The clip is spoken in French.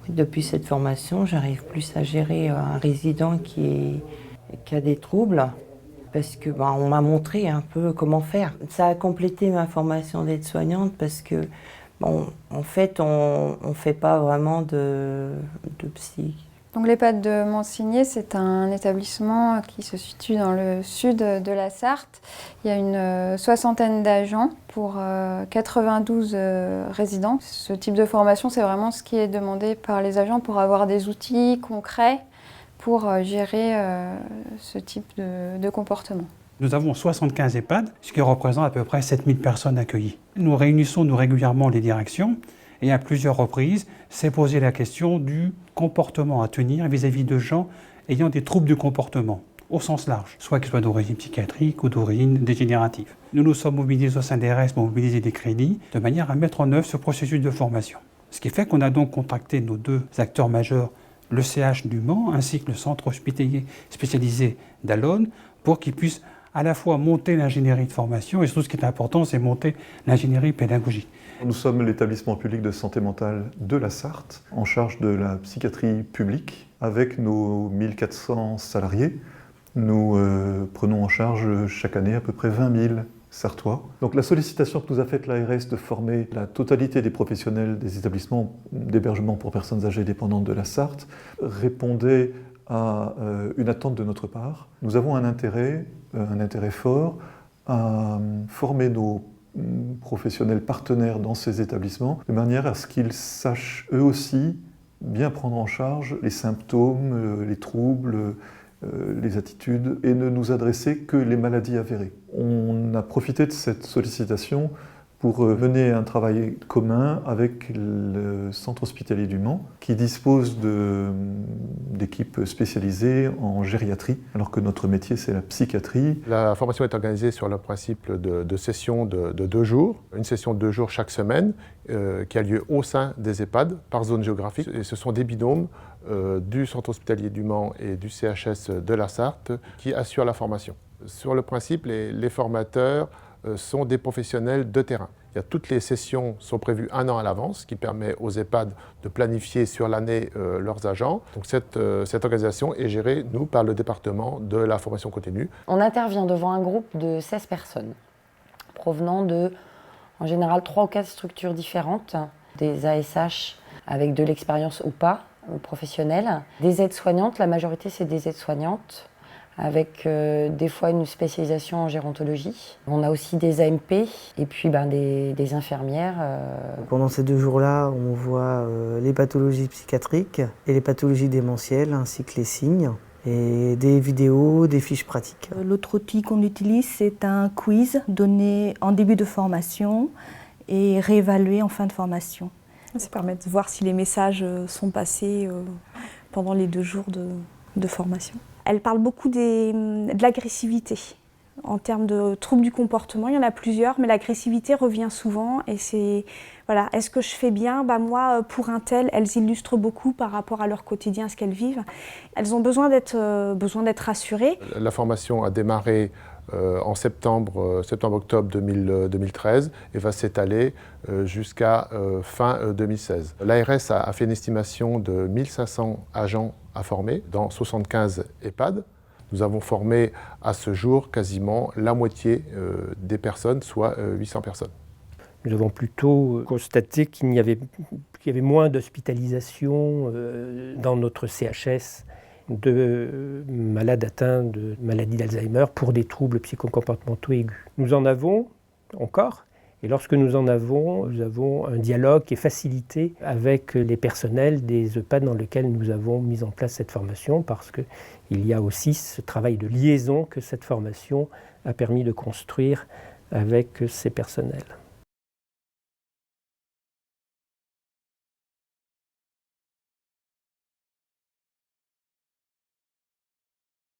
Depuis cette formation, j'arrive plus à gérer un résident qui a des troubles parce que on m'a montré un peu comment faire. Ça a complété ma formation d'aide-soignante parce que en fait, on fait pas vraiment de psy. Donc l'EHPAD de Monsigné, c'est un établissement qui se situe dans le sud de la Sarthe. Il y a une soixantaine d'agents pour 92 résidents. Ce type de formation, c'est vraiment ce qui est demandé par les agents pour avoir des outils concrets pour gérer ce type de comportement. Nous avons 75 EHPAD, ce qui représente à peu près 7000 personnes accueillies. Nous réunissons régulièrement les directions et à plusieurs reprises, s'est posé la question du comportement à tenir vis-à-vis de gens ayant des troubles du comportement, au sens large, soit qu'ils soient d'origine psychiatrique ou d'origine dégénérative. Nous nous sommes mobilisés au sein des RS pour mobiliser des crédits de manière à mettre en œuvre ce processus de formation. Ce qui fait qu'on a donc contacté nos deux acteurs majeurs, le CH du Mans ainsi que le centre hospitalier spécialisé d'Allonnes, pour qu'ils puissent à la fois monter l'ingénierie de formation et surtout ce qui est important, c'est monter l'ingénierie pédagogique. Nous sommes l'établissement public de santé mentale de la Sarthe, en charge de la psychiatrie publique. Avec nos 1400 salariés, nous prenons en charge chaque année à peu près 20 000 Sartois. Donc la sollicitation que nous a faite l'ARS de former la totalité des professionnels des établissements d'hébergement pour personnes âgées dépendantes de la Sarthe répondait à une attente de notre part. Nous avons un intérêt fort à former nos professionnels partenaires dans ces établissements, de manière à ce qu'ils sachent eux aussi bien prendre en charge les symptômes, les troubles, les attitudes, et ne nous adresser que les maladies avérées. On a profité de cette sollicitation pour mener un travail commun avec le centre hospitalier du Mans, qui dispose d'équipes spécialisées en gériatrie, alors que notre métier, c'est la psychiatrie. La formation est organisée sur le principe de sessions de 2 jours, une session de 2 jours chaque semaine, qui a lieu au sein des EHPAD, par zone géographique. Et ce sont des binômes du centre hospitalier du Mans et du CHS de la Sarthe qui assurent la formation. Sur le principe, les formateurs sont des professionnels de terrain. Toutes les sessions sont prévues 1 an à l'avance, ce qui permet aux EHPAD de planifier sur l'année leurs agents. Donc cette organisation est gérée, nous, par le département de la formation continue. On intervient devant un groupe de 16 personnes, provenant de, en général, 3 ou 4 structures différentes, des ASH avec de l'expérience ou pas, professionnelle, des aides-soignantes, la majorité c'est des aides-soignantes, avec des fois une spécialisation en gérontologie. On a aussi des AMP et puis des infirmières. Pendant ces 2 jours-là, on voit les pathologies psychiatriques et les pathologies démentielles, ainsi que les signes, et des vidéos, des fiches pratiques. L'autre outil qu'on utilise, c'est un quiz donné en début de formation et réévalué en fin de formation. Ça permet de voir si les messages sont passés pendant les 2 jours de formation. Elle parle beaucoup de l'agressivité. En termes de troubles du comportement, il y en a plusieurs, mais l'agressivité revient souvent. Et c'est, voilà, est-ce que je fais bien ? Moi, pour un tel, elles illustrent beaucoup par rapport à leur quotidien, ce qu'elles vivent. Elles ont besoin d'être rassurées. La formation a démarré en septembre-octobre 2013 et va s'étaler jusqu'à fin 2016. L'ARS a fait une estimation de 1500 agents à former dans 75 EHPAD. Nous avons formé à ce jour quasiment la moitié des personnes, soit 800 personnes. Nous avons plutôt constaté qu'il y avait moins d'hospitalisation dans notre CHS de malades atteints de maladie d'Alzheimer pour des troubles psychocomportementaux aigus. Nous en avons encore, et lorsque nous en avons, nous avons un dialogue qui est facilité avec les personnels des EHPAD dans lesquels nous avons mis en place cette formation, parce qu'il y a aussi ce travail de liaison que cette formation a permis de construire avec ces personnels.